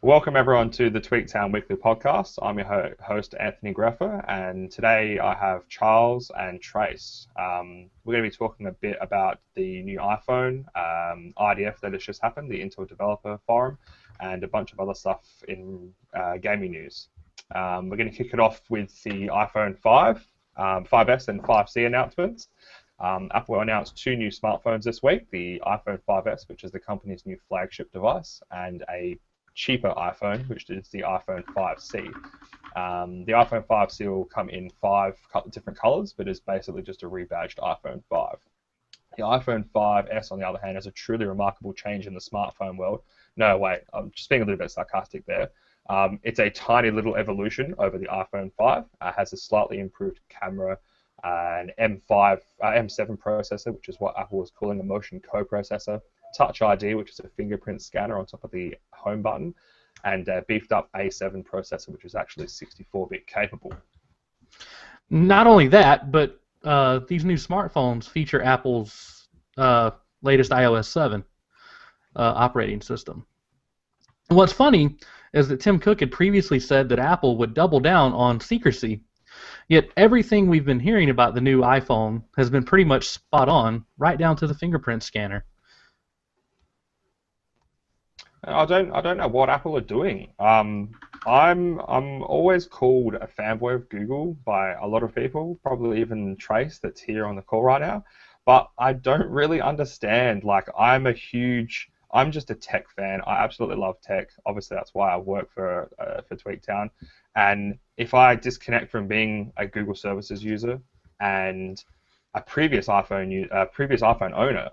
Welcome everyone to the TweakTown Weekly Podcast. I'm your host Anthony Garreffa, and today I have Charles and Trace. We're going to be talking a bit about the new iPhone IDF that has just happened, the Intel Developer Forum, and a bunch of other stuff in gaming news. We're going to kick it off with the iPhone 5, 5S and 5C announcements. Apple announced two new smartphones this week, the iPhone 5S, which is the company's new flagship device, and a cheaper iPhone, which is the iPhone 5C. The iPhone 5C will come in 5 different colors, but is basically just a rebadged iPhone 5. The iPhone 5S, on the other hand, has a truly remarkable change in the smartphone world. No, wait, I'm just being a little bit sarcastic there. It's a tiny little evolution over the iPhone 5. Has a slightly improved camera, an M7 processor, which is what Apple is calling a motion co-processor, Touch ID, which is a fingerprint scanner on top of the home button, and a beefed up A7 processor, which is actually 64-bit capable. Not only that, but these new smartphones feature Apple's latest iOS 7 operating system. What's funny is that Tim Cook had previously said that Apple would double down on secrecy, yet everything we've been hearing about the new iPhone has been pretty much spot on, right down to the fingerprint scanner. I don't know what Apple are doing. I'm always called a fanboy of Google by a lot of people, probably even Trace that's here on the call right now. But I don't really understand. Like, I'm just a tech fan. I absolutely love tech. Obviously, that's why I work for TweakTown. And if I disconnect from being a Google Services user and a previous iPhone owner,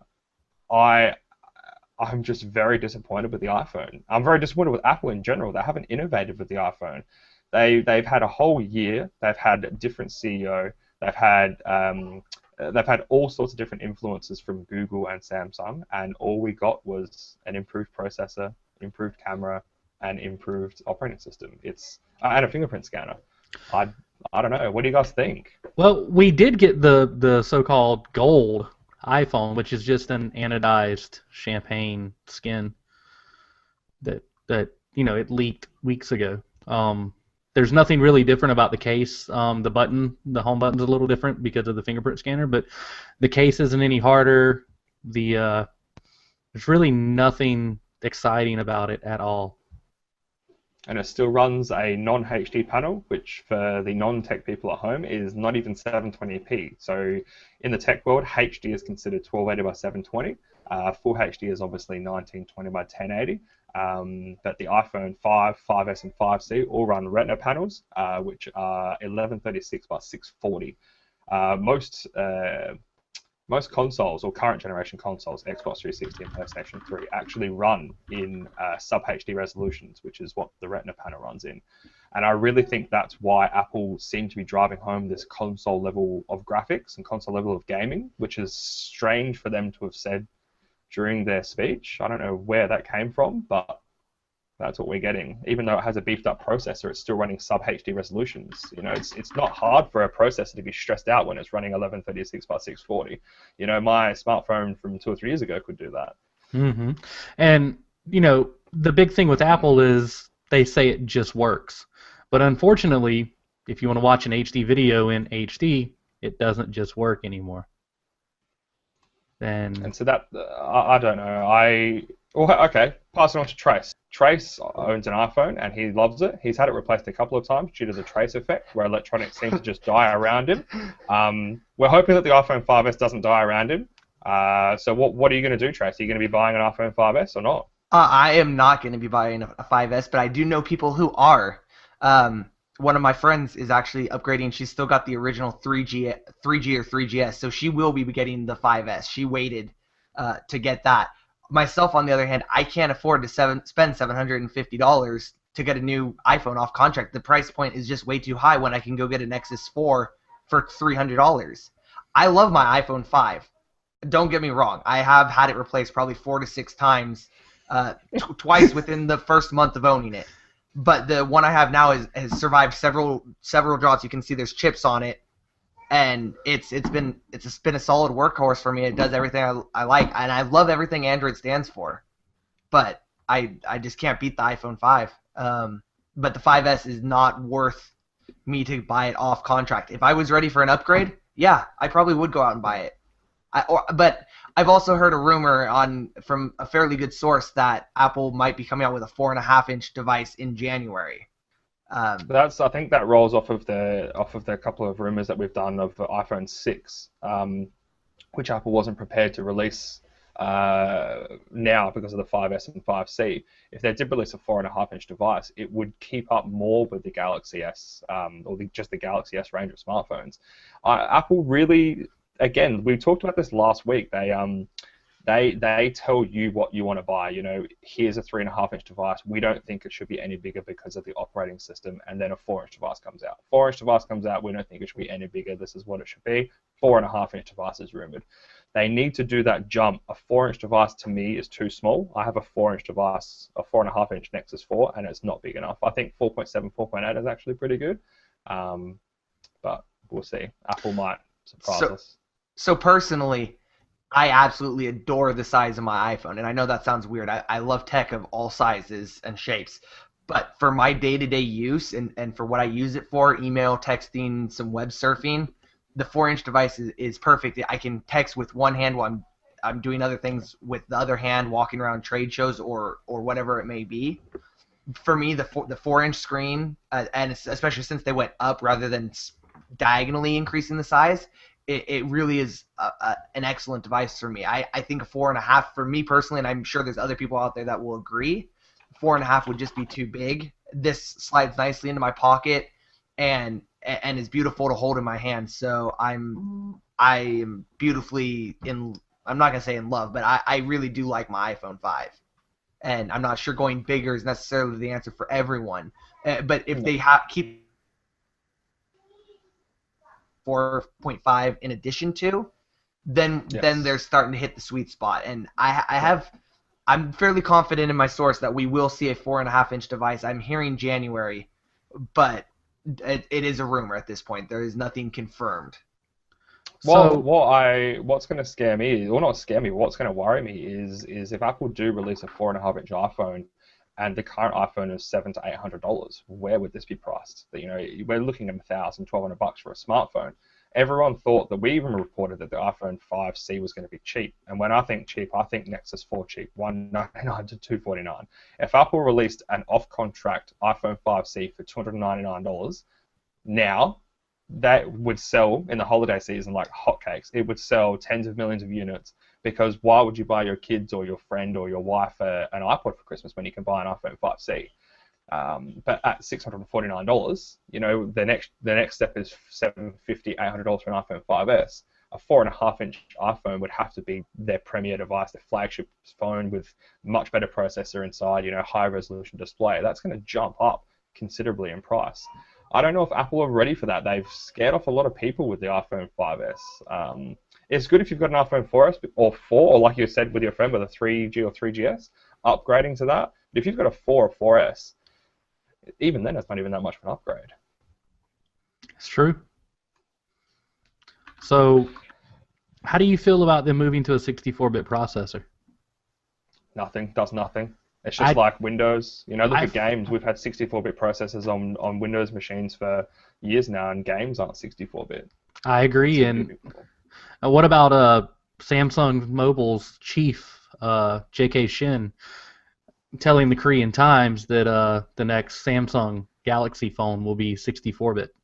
I'm just very disappointed with the iPhone. I'm very disappointed with Apple in general. They haven't innovated with the iPhone. They've had a whole year. They've had a different CEO. They've had all sorts of different influences from Google and Samsung, and all we got was an improved processor, improved camera, and improved operating system. And a fingerprint scanner. I don't know. What do you guys think? Well, we did get the so-called gold iPhone, which is just an anodized champagne skin that it leaked weeks ago. There's nothing really different about the case. The home button's a little different because of the fingerprint scanner, but the case isn't any harder. There's really nothing exciting about it at all. And it still runs a non-HD panel, which for the non-tech people at home is not even 720p. So in the tech world, HD is considered 1280 by 720. Full HD is obviously 1920 by 1080. But the iPhone 5, 5S, and 5C all run Retina panels, which are 1136 by 640. Most consoles, or current generation consoles, Xbox 360 and PlayStation 3, actually run in sub-HD resolutions, which is what the Retina panel runs in. And I really think that's why Apple seemed to be driving home this console level of graphics and console level of gaming, which is strange for them to have said during their speech. I don't know where that came from, but that's what we're getting. Even though it has a beefed up processor, it's still running sub-HD resolutions. It's not hard for a processor to be stressed out when it's running 1136 by 640. My smartphone from 2 or 3 years ago could do that. Mm-hmm. And, the big thing with Apple is they say it just works. But unfortunately, if you want to watch an HD video in HD, it doesn't just work anymore. And so that, I don't know. Okay, pass it on to Trace. Trace owns an iPhone and he loves it. He's had it replaced a couple of times due to the trace effect, where electronics seem to just die around him. We're hoping that the iPhone 5S doesn't die around him. So what are you going to do, Trace? Are you going to be buying an iPhone 5S or not? I am not going to be buying a 5S, but I do know people who are. One of my friends is actually upgrading. She's still got the original 3G or 3GS, so she will be getting the 5S. She waited to get that. Myself, on the other hand, I can't afford to spend $750 to get a new iPhone off contract. The price point is just way too high when I can go get a Nexus 4 for $300. I love my iPhone 5. Don't get me wrong. I have had it replaced probably 4 to 6 times, twice within the first month of owning it. But the one I have now has survived several drops. You can see there's chips on it. And it's been a solid workhorse for me. It does everything I like, and I love everything Android stands for. But I just can't beat the iPhone 5. But the 5S is not worth me to buy it off contract. If I was ready for an upgrade, yeah, I probably would go out and buy it. But I've also heard a rumor from a fairly good source that Apple might be coming out with a 4.5-inch device in January. I think that rolls off of the couple of rumors that we've done of the iPhone 6, which Apple wasn't prepared to release now because of the 5S and 5C. If they did release a 4.5-inch device, it would keep up more with the Galaxy S or just the Galaxy S range of smartphones. Apple really, again, we talked about this last week. They tell you what you want to buy. Here's a 3.5-inch device. We don't think it should be any bigger because of the operating system. And then a 4-inch device comes out. 4-inch device comes out. We don't think it should be any bigger. This is what it should be. 4.5-inch device is rumored. They need to do that jump. A 4-inch device to me is too small. I have a 4-inch device, a 4.5-inch Nexus 4, and it's not big enough. I think 4.7, 4.8 is actually pretty good. But we'll see. Apple might surprise us. So personally, I absolutely adore the size of my iPhone, and I know that sounds weird. I love tech of all sizes and shapes, but for my day-to-day use and for what I use it for, email, texting, some web surfing, the 4-inch device is perfect. I can text with one hand while I'm doing other things with the other hand, walking around trade shows or whatever it may be. For me, the 4-inch screen, and especially since they went up rather than diagonally increasing the size, it really is an excellent device for me. I think a 4.5 for me personally, and I'm sure there's other people out there that will agree, 4.5 would just be too big. This slides nicely into my pocket and is beautiful to hold in my hand. So I am beautifully I'm not gonna say in love, but I really do like my iPhone 5. And I'm not sure going bigger is necessarily the answer for everyone. But if they keep 4.5 in addition to, then they're starting to hit the sweet spot. And I'm fairly confident in my source that we will see a 4.5-inch device. I'm hearing January, but it is a rumor at this point. There is nothing confirmed. Well, what's going to scare me, or not scare me, what's going to worry me is if Apple do release a 4.5-inch iPhone, and the current iPhone is $700 to $800, where would this be priced? We're looking at $1,000, $1,200 for a smartphone. Everyone thought that we even reported that the iPhone 5C was going to be cheap. And when I think cheap, I think Nexus 4 cheap, $199 to $249. If Apple released an off-contract iPhone 5C for $299 now, that would sell in the holiday season like hotcakes. It would sell tens of millions of units, because why would you buy your kids or your friend or your wife an iPod for Christmas when you can buy an iPhone 5C? But at $649, the next step is $750, $800 for an iPhone 5S. A 4.5-inch iPhone would have to be their premier device, their flagship phone with much better processor inside, high resolution display. That's going to jump up considerably in price. I don't know if Apple are ready for that. They've scared off a lot of people with the iPhone 5S. It's good if you've got an iPhone 4S or 4, or like you said with your friend with a 3G or 3GS, upgrading to that. But if you've got a 4 or 4S, even then it's not even that much of an upgrade. It's true. So, how do you feel about them moving to a 64-bit processor? Nothing. Does nothing. It's just like Windows. Look at games. We've had 64-bit processors on Windows machines for years now, and games aren't 64-bit. I agree. And what about Samsung Mobile's chief, J.K. Shin, telling the Korean Times that the next Samsung Galaxy phone will be 64-bit?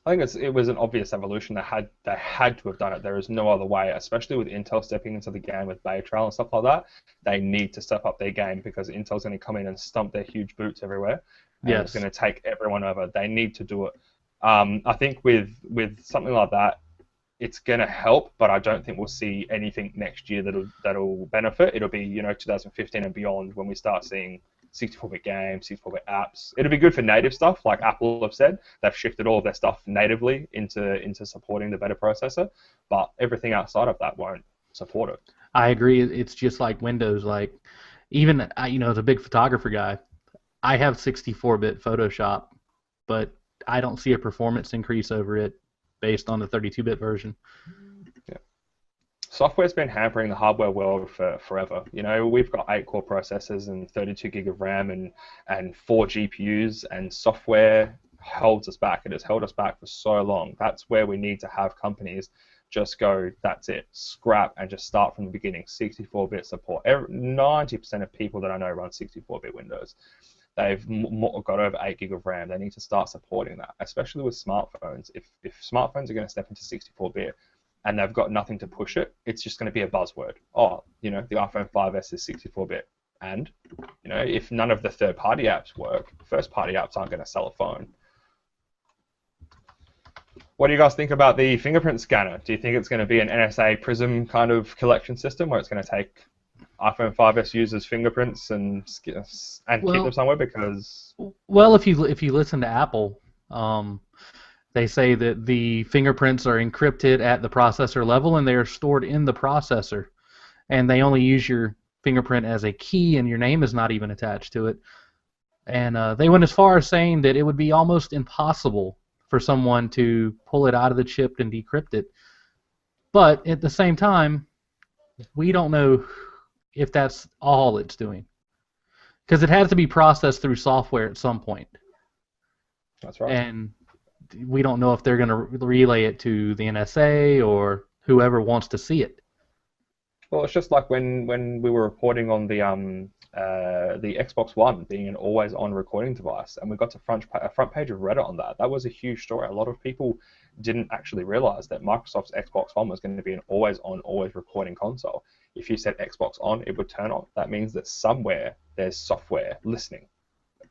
I think it was an obvious evolution. They had to have done it. There is no other way, especially with Intel stepping into the game with Bay Trail and stuff like that. They need to step up their game, because Intel's going to come in and stomp their huge boots everywhere. And It's going to take everyone over. They need to do it. I think with something like that, it's going to help, but I don't think we'll see anything next year that'll benefit. It'll be 2015 and beyond when we start seeing 64-bit games, 64-bit apps. It'll be good for native stuff, like Apple have said. They've shifted all of their stuff natively into supporting the better processor, but everything outside of that won't support it. I agree. It's just like Windows. Like, even as a big photographer guy, I have 64-bit Photoshop, but I don't see a performance increase over it based on the 32-bit version. Yeah. software's been hampering the hardware world for forever. You know, we've got 8-core processors and 32 gig of RAM and 4 GPUs, and software holds us back. It has held us back for so long. That's where we need to have companies just go, that's it, scrap, and just start from the beginning. 64-bit support. 90% of people that I know run 64-bit Windows. They've got over 8 gig of RAM. They need to start supporting that, especially with smartphones. If smartphones are going to step into 64-bit and they've got nothing to push it, it's just going to be a buzzword. Oh, you know, the iPhone 5S is 64-bit. And, you know, if none of the third-party apps work, first-party apps aren't going to sell a phone. What do you guys think about the fingerprint scanner? Do you think it's going to be an NSA Prism kind of collection system where it's going to take iPhone 5S users' fingerprints and keep them somewhere? Because if you listen to Apple, they say that the fingerprints are encrypted at the processor level and they are stored in the processor, and they only use your fingerprint as a key, and your name is not even attached to it. And they went as far as saying that it would be almost impossible for someone to pull it out of the chip and decrypt it. But at the same time, we don't know if that's all it's doing, because it has to be processed through software at some point. That's right. And we don't know if they're going to relay it to the NSA or whoever wants to see it. Well, it's just like when we were reporting on the Xbox One being an always-on recording device, and we got to a front page of Reddit on that. That was a huge story. A lot of people didn't actually realize that Microsoft's Xbox One was going to be an always-on, always recording console. If you said Xbox on, it would turn on. That means that somewhere there's software listening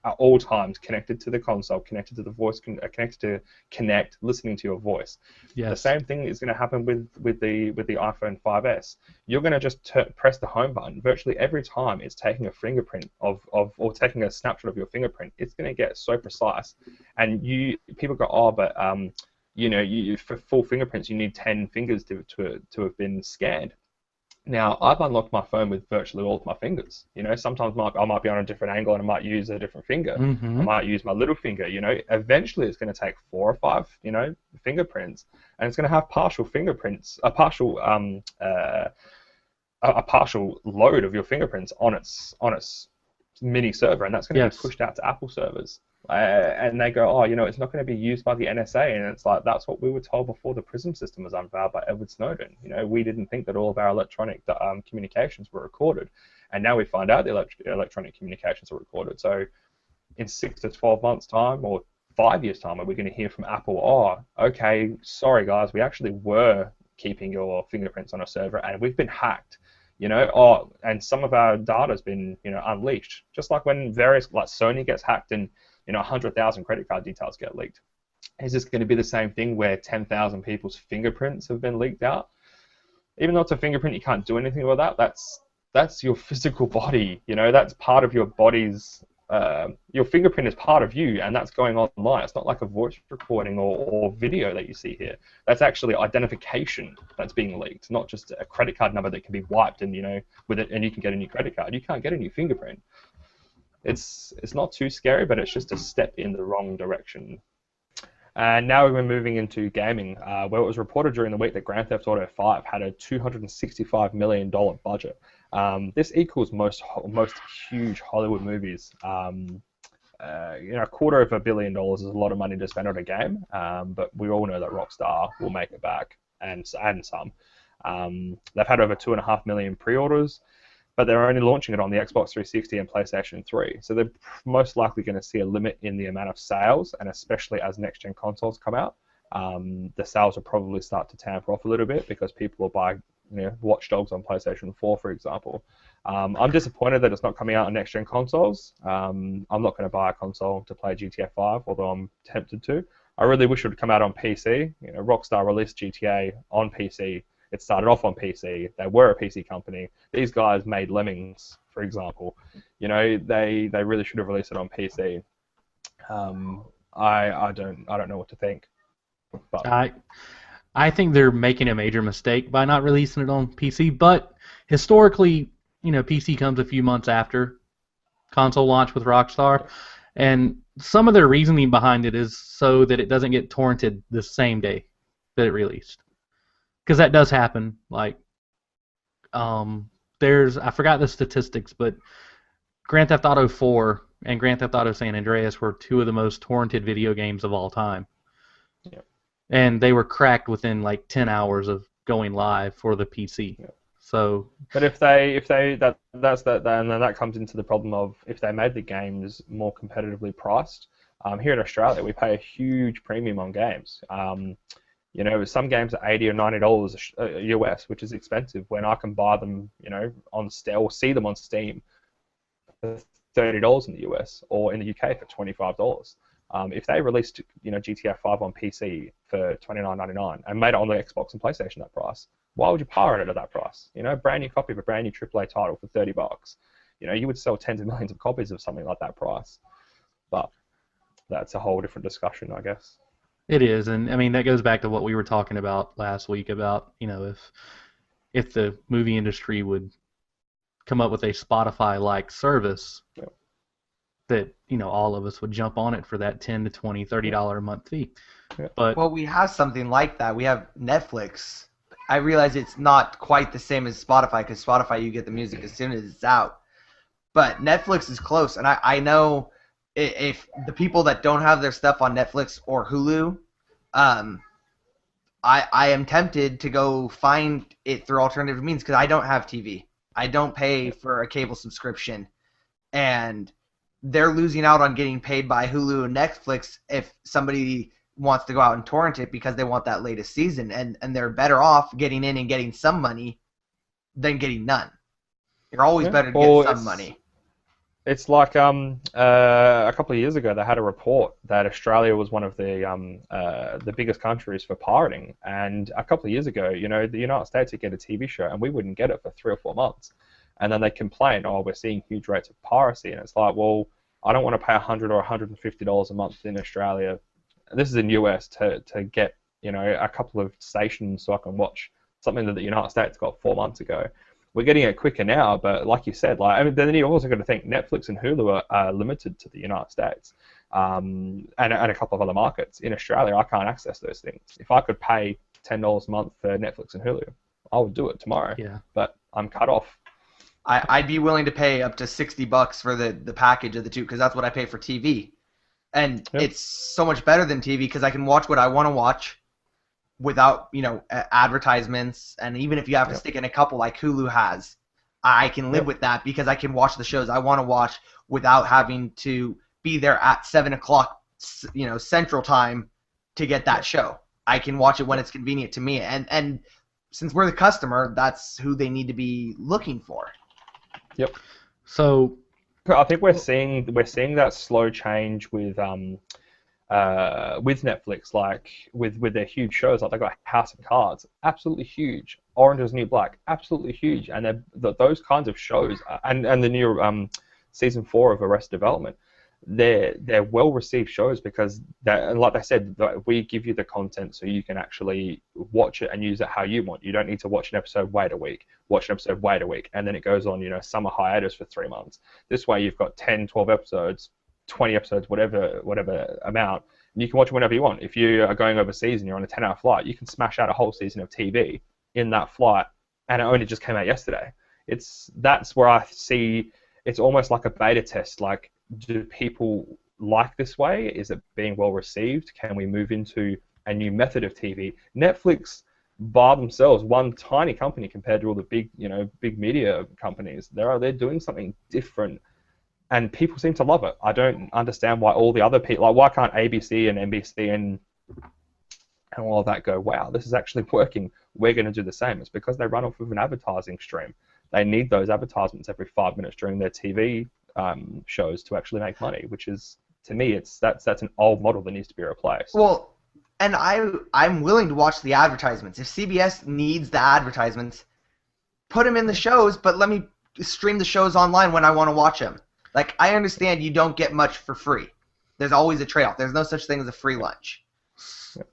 at all times, connected to the console, connected to the voice, connected to Kinect, listening to your voice. Yes. The same thing is going to happen with the iPhone 5S. You're going to just press the home button. Virtually every time it's taking a fingerprint or taking a snapshot of your fingerprint, it's going to get so precise. And people go, oh, but you know, for full fingerprints, you need 10 fingers to have been scanned. Now, I've unlocked my phone with virtually all of my fingers. You know, sometimes I might be on a different angle and I might use a different finger. Mm-hmm. I might use my little finger. You know, eventually it's going to take 4 or 5, you know, fingerprints, and it's going to have partial fingerprints, a partial load of your fingerprints on its mini server, and that's going to be pushed out to Apple servers. And they go, oh, you know, it's not going to be used by the NSA, and it's like, that's what we were told before the PRISM system was unveiled by Edward Snowden. You know, we didn't think that all of our electronic communications were recorded, and now we find out the electronic communications are recorded. So in 6 to 12 months' time, or 5 years' time, are we going to hear from Apple, oh, okay, sorry guys, we actually were keeping your fingerprints on a server, and we've been hacked. You know, and some of our data's been, you know, unleashed. Just like when like Sony gets hacked and, you know, 100,000 credit card details get leaked. Is this going to be the same thing where 10,000 people's fingerprints have been leaked out? Even though it's a fingerprint, you can't do anything with that. That's your physical body. You know, that's part of your body's. Your fingerprint is part of you, and that's going online. It's not like a voice recording or video that you see here. That's actually identification that's being leaked, not just a credit card number that can be wiped and, you know, with it, and you can get a new credit card. You can't get a new fingerprint. It's not too scary, but it's just a step in the wrong direction. And now we're moving into gaming, where it was reported during the week that Grand Theft Auto 5 had a $265 million budget. This equals most huge Hollywood movies. You know, $250 million is a lot of money to spend on a game, but we all know that Rockstar will make it back, and some. They've had over 2.5 million pre-orders, but they're only launching it on the Xbox 360 and PlayStation 3. So they're most likely going to see a limit in the amount of sales, and especially as next-gen consoles come out, the sales will probably start to tamper off a little bit because people will buy, you know, Watch Dogs on PlayStation 4, for example. I'm disappointed that it's not coming out on next-gen consoles. I'm not going to buy a console to play GTA 5, although I'm tempted to. I really wish it would come out on PC. You know, Rockstar released GTA on PC. It started off on PC. They were a PC company. These guys made Lemmings, for example. You know, they really should have released it on PC. I don't know what to think. But I think they're making a major mistake by not releasing it on PC. But historically, you know, PC comes a few months after console launch with Rockstar, and some of their reasoning behind it is so that it doesn't get torrented the same day that it released. Because that does happen. Like, I forgot the statistics, but Grand Theft Auto 4 and Grand Theft Auto San Andreas were two of the most torrented video games of all time. Yeah. And they were cracked within like 10 hours of going live for the PC. Yeah. So, but if that comes into the problem of if they made the games more competitively priced. Here in Australia, we pay a huge premium on games. You know, some games are $80 or $90 US, which is expensive. When I can buy them, you know, on Steam or see them on Steam for $30 in the US or in the UK for $25. If they released, you know, GTA 5 on PC for $29.99 and made it on the Xbox and PlayStation that price, why would you pirate it at that price? You know, a brand new copy of a brand new AAA title for $30. You know, you would sell tens of millions of copies of something like that price. But that's a whole different discussion, I guess. it is, and I mean that goes back to what we were talking about last week about, you know, if the movie industry would come up with a Spotify-like service, Yep. that, you know, all of us would jump on it for that $10 to $20, $30 a month fee. Yep. But Well, we have something like that. We have Netflix. I realize it's not quite the same as Spotify, because Spotify, you get the music as soon as it's out. But Netflix is close, and I know if the people that don't have their stuff on Netflix or Hulu, I am tempted to go find it through alternative means, because I don't have TV. I don't pay for a cable subscription, and they're losing out on getting paid by Hulu and Netflix if somebody wants to go out and torrent it because they want that latest season, and they're better off getting in and getting some money than getting none. You're always better to get some money. It's like a couple of years ago they had a report that Australia was one of the biggest countries for pirating, and a couple of years ago, you know, the United States would get a TV show and we wouldn't get it for 3 or 4 months, and then they complain, oh, we're seeing huge rates of piracy, and it's like, well, I don't want to pay $100 or $150 a month in Australia. This is in US to get, you know, a couple of stations so I can watch something that the United States got 4 months ago. We're getting it quicker now, but like you said, like, I mean, then you've also got to think Netflix and Hulu are limited to the United States, and a couple of other markets. In Australia, I can't access those things. If I could pay $10 a month for Netflix and Hulu, I would do it tomorrow. Yeah. But I'm cut off. I'd be willing to pay up to $60 for the package of the two, because that's what I pay for TV. And Yep. it's so much better than TV because I can watch what I want to watch without, you know, advertisements. And even if you have to Yep. stick in a couple like Hulu has, I can live Yep. with that because I can watch the shows I want to watch without having to be there at 7 o'clock, you know, Central Time to get that show. I can watch it when it's convenient to me. And since we're the customer, that's who they need to be looking for. Yep. so I think we're seeing that slow change with Netflix, like with their huge shows. Like they got House of Cards, absolutely huge. Orange is the New Black, absolutely huge. And those kinds of shows, and the new season 4 of Arrested Development, they're well received shows because and like I said, we give you the content so you can actually watch it and use it how you want. You don't need to watch an episode, wait a week, watch an episode, wait a week, and then it goes on, you know, summer hiatus for 3 months. This way you've got 10, 12 episodes, 20 episodes, whatever amount, and you can watch it whenever you want. If you are going overseas and you're on a 10-hour flight, you can smash out a whole season of TV in that flight, and it only just came out yesterday. That's where I see it's almost like a beta test. Like, do people like this way? Is it being well received? Can we move into a new method of TV? Netflix, by themselves, one tiny company compared to all the big media companies, they're doing something different, and people seem to love it. I don't understand why all the other people, like, why can't ABC and NBC and all of that go, wow, this is actually working, we're going to do the same? It's because they run off of an advertising stream. They need those advertisements every 5 minutes during their TV shows to actually make money, which is, to me, that's an old model that needs to be replaced. Well, and I'm willing to watch the advertisements. If CBS needs the advertisements, put them in the shows, but let me stream the shows online when I want to watch them. Like, I understand you don't get much for free. There's always a trade-off. There's no such thing as a free lunch.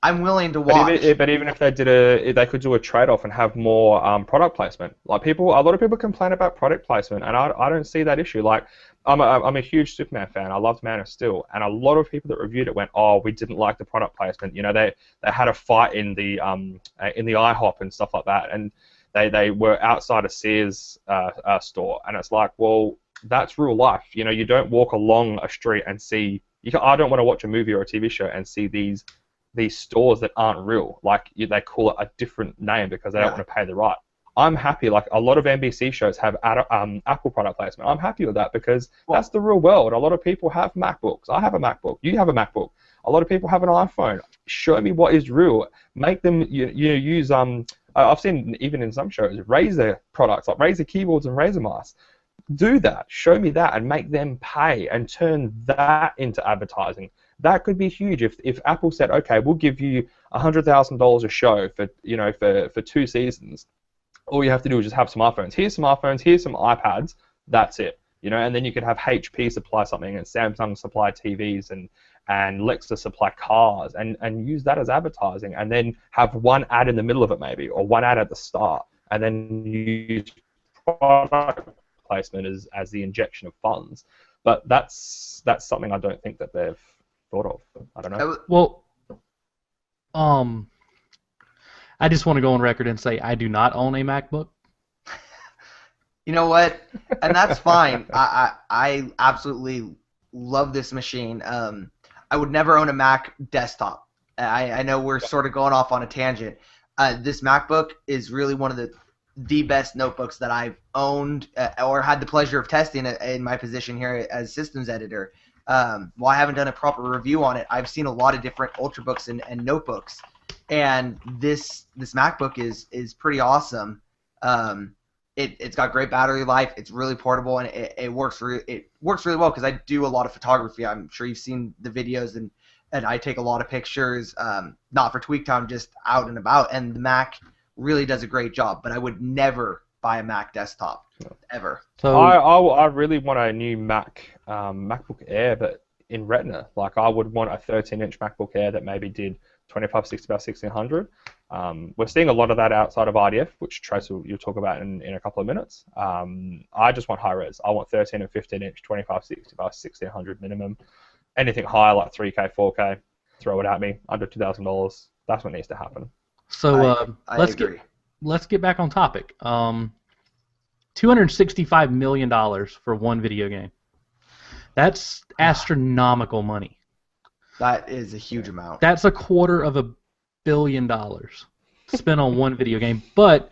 I'm willing to watch. But even if they could do a trade-off and have more product placement. Like, a lot of people complain about product placement, and I don't see that issue. Like, I'm a huge Superman fan. I loved Man of Steel, and a lot of people that reviewed it went, "Oh, we didn't like the product placement." You know, they had a fight in the IHOP and stuff like that, and they were outside a Sears store, and it's like, well, that's real life. You know, you don't walk along a street and see. I don't want to watch a movie or a TV show and see these stores that aren't real. Like they call it a different name because they don't want to pay the right. I'm happy. Like a lot of NBC shows have Apple product placement. I'm happy with that because that's the real world. A lot of people have MacBooks. I have a MacBook. You have a MacBook. A lot of people have an iPhone. Show me what is real. Make them use I've seen even in some shows Razer products like Razer keyboards and Razer mice. Do that. Show me that and make them pay and turn that into advertising. That could be huge if Apple said, okay, we'll give you $100,000 a show for 2 seasons. All you have to do is just have some iPhones. Here's some iPhones. Here's some iPads. That's it. And then you could have HP supply something and Samsung supply TVs and Lexus supply cars and use that as advertising and then have one ad in the middle of it maybe or one ad at the start and then use product placement as the injection of funds. But that's something I don't think that they've thought of. I don't know. Well, I just want to go on record and say I do not own a MacBook. You know what? And that's fine. I absolutely love this machine. I would never own a Mac desktop. I know we're sort of going off on a tangent. This MacBook is really one of the best notebooks that I've owned or had the pleasure of testing in my position here as systems editor. While I haven't done a proper review on it, I've seen a lot of different ultrabooks and notebooks, and this MacBook is pretty awesome. It's got great battery life. It's really portable, and it works really well because I do a lot of photography. I'm sure you've seen the videos, and I take a lot of pictures, not for TweakTown, just out and about. And the Mac really does a great job. But I would never buy a Mac desktop ever. So I really want a new MacBook Air, but in Retina. Like I would want a 13-inch MacBook Air that maybe did 2560 by 1600. We're seeing a lot of that outside of IDF, which Trace you'll talk about in a couple of minutes. I just want high res. I want 13 and 15-inch 2560 by 1600 minimum. Anything higher like 3K, 4K, throw it at me. Under $2,000. That's what needs to happen. So let's get back on topic. $265 million for one video game. That's astronomical money. That is a huge amount. That's $250 million spent on one video game. But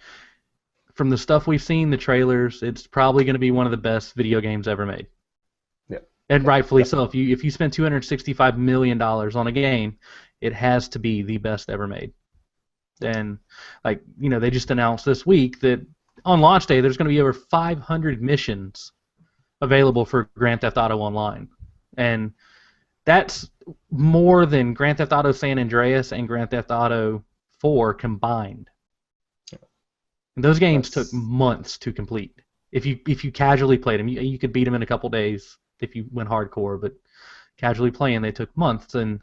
from the stuff we've seen, the trailers, it's probably going to be one of the best video games ever made. Yeah. And rightfully so. If you spend $265 million on a game, it has to be the best ever made. And they just announced this week that on launch day there's going to be over 500 missions available for Grand Theft Auto Online, and that's more than Grand Theft Auto San Andreas and Grand Theft Auto 4 combined. And those games took months to complete. If you casually played them, you could beat them in a couple days if you went hardcore, but casually playing they took months. And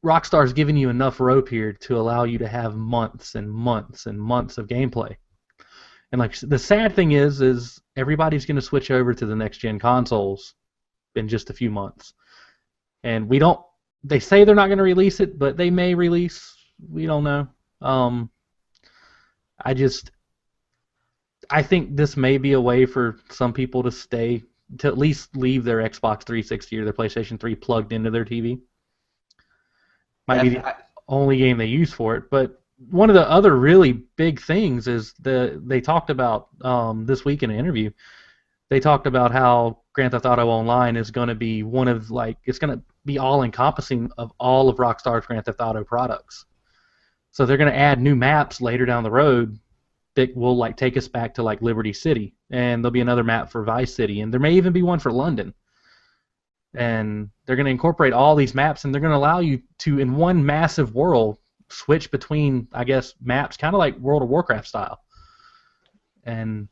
Rockstar's giving you enough rope here to allow you to have months and months and months of gameplay. And the sad thing is everybody's going to switch over to the next-gen consoles in just a few months. And they say they're not going to release it, but they may release. We don't know. I think this may be a way for some people to at least leave their Xbox 360 or their PlayStation 3 plugged into their TV. Might be the only game they use for it, but one of the other really big things is they talked about this week in an interview. They talked about how Grand Theft Auto Online is going to be it's going to be all-encompassing of all of Rockstar's Grand Theft Auto products. So they're going to add new maps later down the road that will take us back to Liberty City, and there'll be another map for Vice City, and there may even be one for London. And they're going to incorporate all these maps, and they're going to allow you to, in one massive world, switch between, I guess, maps, kind of like World of Warcraft style. And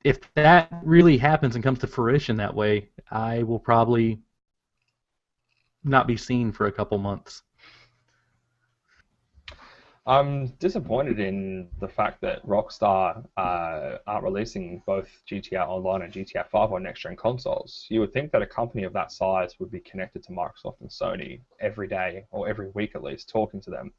if that really happens and comes to fruition that way, I will probably not be seen for a couple months. I'm disappointed in the fact that Rockstar aren't releasing both GTA Online and GTA 5 on next-gen consoles. You would think that a company of that size would be connected to Microsoft and Sony every day, or every week at least, talking to them.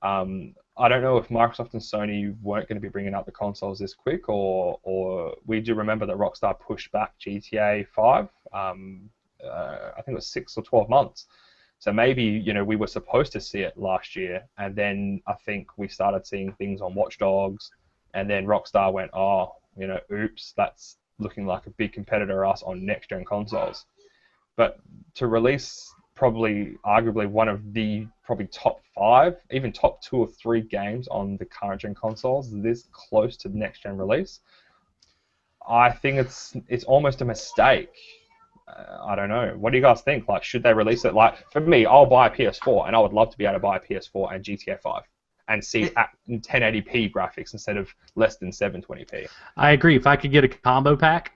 I don't know if Microsoft and Sony weren't going to be bringing out the consoles this quick, or we do remember that Rockstar pushed back GTA 5. I think it was 6 or 12 months. So maybe, you know, we were supposed to see it last year, and then I think we started seeing things on Watch Dogs, and then Rockstar went, oh, you know, oops, that's looking like a big competitor to us on next-gen consoles. But to release probably, arguably, one of the probably top 5, even top 2 or 3 games on the current-gen consoles this close to the next-gen release, I think it's almost a mistake. I don't know. What do you guys think? Like, should they release it? Like, for me, I'll buy a PS4, and I would love to be able to buy a PS4 and GTA 5 and see at 1080p graphics instead of less than 720p. I agree. If I could get a combo pack,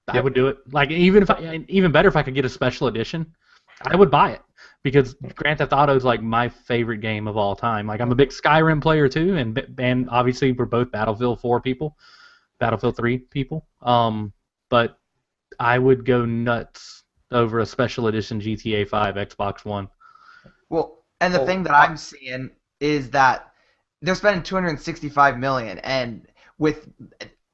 I would do it. Like, even better if I could get a special edition, I would buy it, because Grand Theft Auto is like my favorite game of all time. Like, I'm a big Skyrim player too, and obviously we're both Battlefield 4 people, Battlefield 3 people. But I would go nuts over a special edition GTA 5 Xbox One. Well, and the thing that I'm seeing is that they're spending $265 million, and with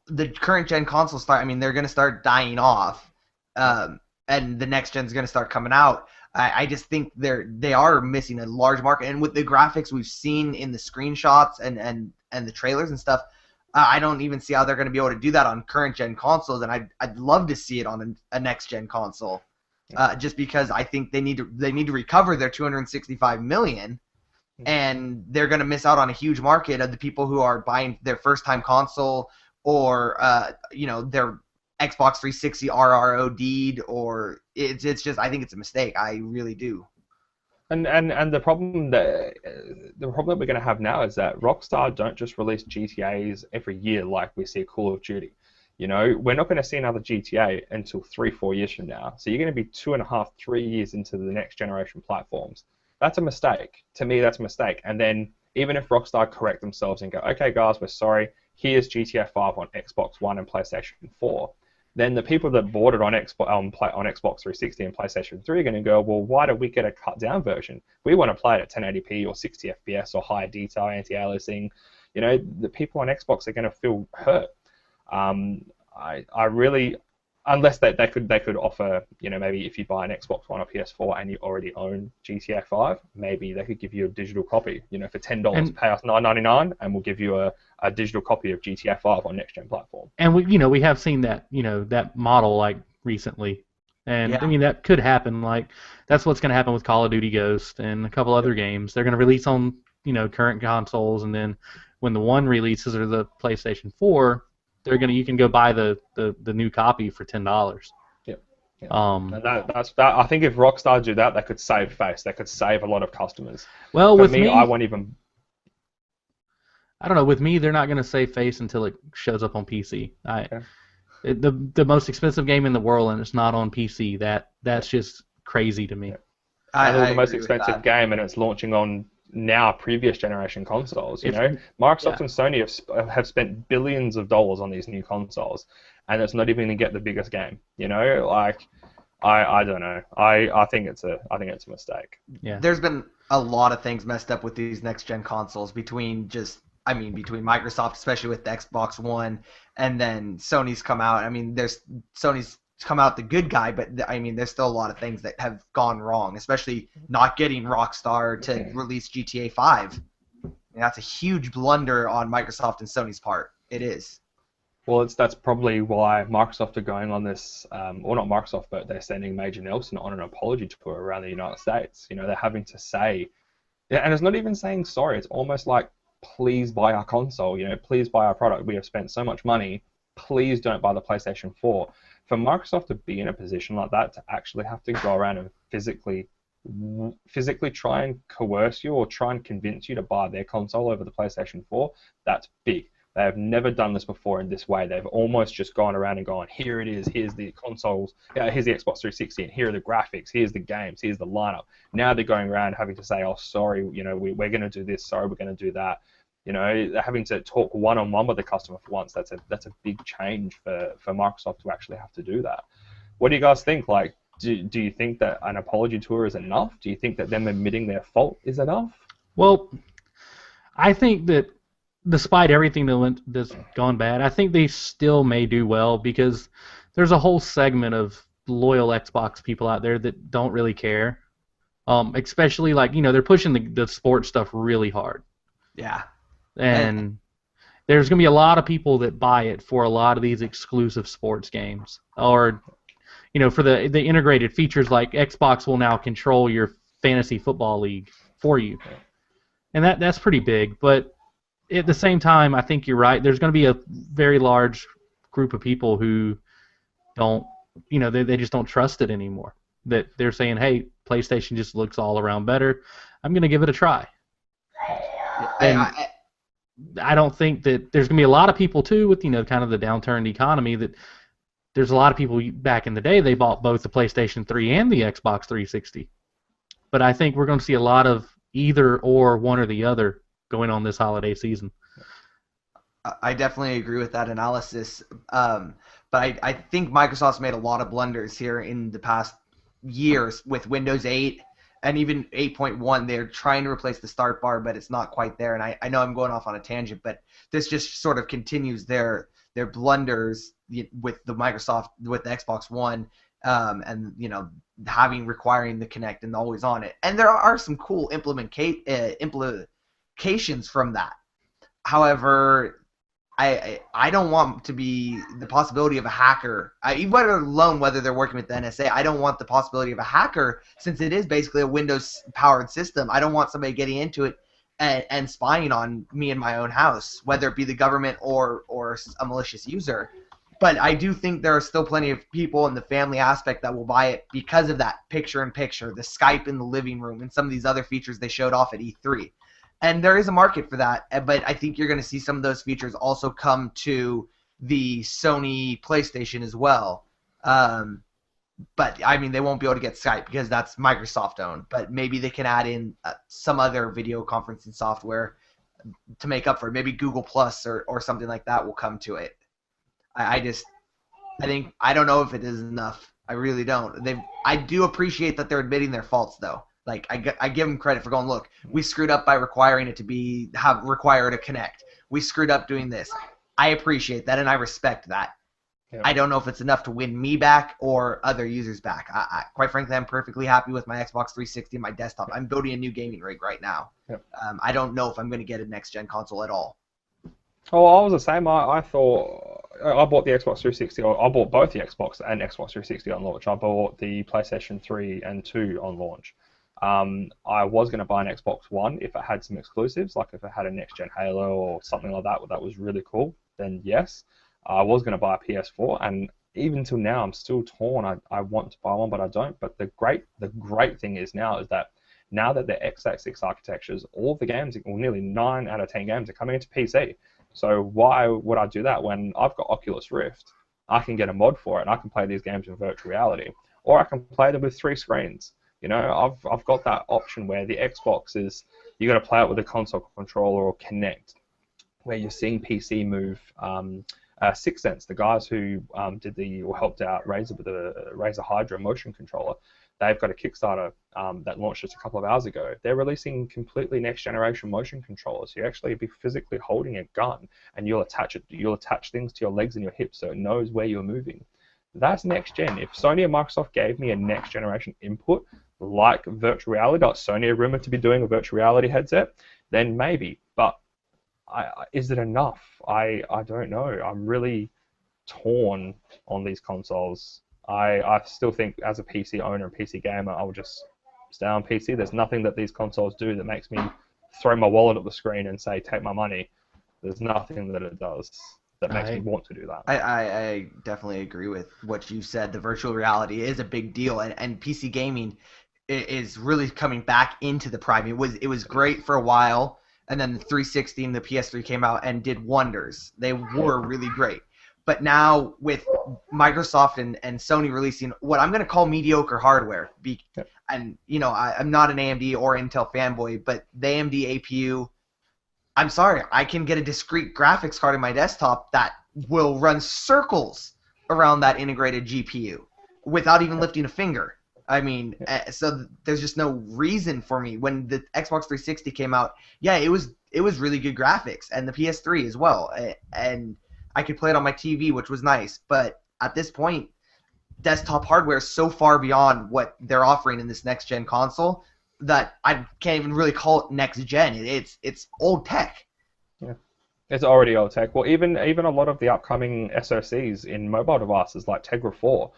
the current gen consoles start, I mean, they're going to start dying off, and the next gen's going to start coming out. I just think they are missing a large market, and with the graphics we've seen in the screenshots and the trailers and stuff, I don't even see how they're going to be able to do that on current gen consoles, and I'd love to see it on a next gen console, just because I think they need to recover their $265 million, and they're going to miss out on a huge market of the people who are buying their first time console, or their Xbox 360 RROD'd, or it's just, I think it's a mistake. I really do. And the problem that we're going to have now is that Rockstar don't just release GTAs every year like we see Call of Duty. You know, we're not going to see another GTA until 3-4 years from now. So you're going to be 2.5-3 years into the next generation platforms. That's a mistake. To me, that's a mistake. And then even if Rockstar correct themselves and go, okay, guys, we're sorry, here's GTA 5 on Xbox One and PlayStation 4. Then the people that bought it on Xbox 360 and PlayStation 3 are going to go, well, why do we get a cut-down version? We want to play it at 1080p or 60 FPS or higher detail, anti-aliasing. You know, the people on Xbox are going to feel hurt. I really, unless they could offer, you know, maybe if you buy an Xbox One or PS4 and you already own GTA 5, maybe they could give you a digital copy. You know, for $10, pay us $9.99, and we'll give you a digital copy of GTA 5 on next gen platform. And we have seen that, that model like recently, and I mean that could happen. Like, that's what's going to happen with Call of Duty Ghost and a couple other games. They're going to release on current consoles, and then when the one releases, or the PlayStation 4, you can go buy the new copy for $10. Yeah. And that's I think if Rockstar do that, they could save face. They could save a lot of customers. Well, with me, I won't even. I don't know. With me, they're not going to save face until it shows up on PC. The most expensive game in the world, and it's not on PC. That's just crazy to me. Yeah. It's the most expensive game, and it's launching on now previous generation consoles. Microsoft and Sony have spent billions of dollars on these new consoles, and it's not even going to get the biggest game. I don't know. I think it's a mistake. Yeah. There's been a lot of things messed up with these next gen consoles between Microsoft, especially with the Xbox One, and then Sony's come out. I mean, Sony's come out the good guy, but I mean, there's still a lot of things that have gone wrong, especially not getting Rockstar to release GTA 5. That's a huge blunder on Microsoft and Sony's part. It is. Well, that's probably why Microsoft are going on this, or not Microsoft, but they're sending Major Nelson on an apology tour around the United States. They're having to say, and it's not even saying sorry. It's almost like, please buy our console. Please buy our product. We have spent so much money. Please don't buy the PlayStation 4. For Microsoft to be in a position like that, to actually have to go around and physically try and coerce you or try and convince you to buy their console over the PlayStation 4, that's big. They have never done this before in this way. They've almost just gone around and gone, here it is, here's the consoles, here's the Xbox 360, and here are the graphics, here's the games, here's the lineup. Now they're going around having to say, oh, sorry, we're going to do this, sorry, we're going to do that. They're having to talk one-on-one with the customer for once. That's a big change for Microsoft to actually have to do that. What do you guys think? Like, do you think that an apology tour is enough? Do you think that them admitting their fault is enough? Well, I think that despite everything that's gone bad, I think they still may do well because there's a whole segment of loyal Xbox people out there that don't really care. Especially they're pushing the sports stuff really hard. Yeah. And there's going to be a lot of people that buy it for a lot of these exclusive sports games. Or, for the integrated features like Xbox will now control your fantasy football league for you. And that's pretty big. But at the same time, I think you're right. There's going to be a very large group of people who don't, they just don't trust it anymore. That they're saying, hey, PlayStation just looks all around better. I'm going to give it a try. And I don't think that there's going to be a lot of people, too, with, kind of the downturned economy, that there's a lot of people back in the day, they bought both the PlayStation 3 and the Xbox 360. But I think we're going to see a lot of either or one or the other going on this holiday season. I definitely agree with that analysis. But I think Microsoft's made a lot of blunders here in the past years with Windows 8 and even 8.1. They're trying to replace the start bar, but it's not quite there. And I know I'm going off on a tangent, but this just sort of continues their blunders with the Xbox One, and requiring the Kinect and always on it. And there are some cool implications from that. However, I don't want to be the possibility of a hacker, let alone whether they're working with the NSA. I don't want the possibility of a hacker, since it is basically a Windows-powered system. I don't want somebody getting into it and spying on me in my own house, whether it be the government or a malicious user. But I do think there are still plenty of people in the family aspect that will buy it because of that picture-in-picture, the Skype in the living room, and some of these other features they showed off at E3. And there is a market for that, but I think you're going to see some of those features also come to the Sony PlayStation as well. But, I mean, they won't be able to get Skype because that's Microsoft-owned. But maybe they can add in some other video conferencing software to make up for it. Maybe Google Plus or something like that will come to it. I don't know if it is enough. I really don't. I do appreciate that they're admitting their faults, though. Like, I give them credit for going, look, we screwed up by requiring it to require to connect. We screwed up doing this. I appreciate that, and I respect that. Yep. I don't know if it's enough to win me back or other users back. Quite frankly, I'm perfectly happy with my Xbox 360 and my desktop. I'm building a new gaming rig right now. Yep. I don't know if I'm going to get a next-gen console at all. Oh, I was the same. I thought I bought the Xbox 360. I bought both the Xbox and Xbox 360 on launch. I bought the PlayStation 3 and 2 on launch. I was going to buy an Xbox One if it had some exclusives, like if it had a Nex-Gen Halo or something like that was really cool, then yes. I was going to buy a PS4, and even till now I'm still torn. I want to buy one, but I don't. But the great thing is now that the x86 architectures, all the games, well, nearly 9 out of 10 games are coming into PC. So why would I do that when I've got Oculus Rift? I can get a mod for it, and I can play these games in virtual reality, or I can play them with 3 screens. I've got that option where the Xbox is, you got to play it with a console controller or Kinect, where you're seeing PC move. Sixth Sense, the guys who helped out Razer with the Razer Hydra motion controller, they've got a Kickstarter that launched just a couple of hours ago. They're releasing completely next generation motion controllers. You actually be physically holding a gun, and you'll attach things to your legs and your hips so it knows where you're moving. That's next gen. If Sony and Microsoft gave me a next generation input like virtual reality, like Sony are rumored to be doing a virtual reality headset, then maybe. But is it enough? I don't know. I'm really torn on these consoles. I still think as a PC owner and PC gamer, I would just stay on PC. There's nothing that these consoles do that makes me throw my wallet at the screen and say, take my money. There's nothing that it does that makes me want to do that. I definitely agree with what you said. The virtual reality is a big deal, and PC gaming is really coming back into the prime. It was great for a while, and then the 360 and the PS3 came out and did wonders. They were really great. But now with Microsoft and Sony releasing what I'm going to call mediocre hardware, and I'm not an AMD or Intel fanboy, but the AMD APU, I'm sorry, I can get a discrete graphics card in my desktop that will run circles around that integrated GPU without even lifting a finger. I mean, so there's just no reason for me. When the Xbox 360 came out, yeah, it was really good graphics, and the PS3 as well, and I could play it on my TV, which was nice. But at this point, desktop hardware is so far beyond what they're offering in this next-gen console that I can't even really call it next-gen. It's old tech. Yeah. It's already old tech. Well, even a lot of the upcoming SoCs in mobile devices like Tegra 4,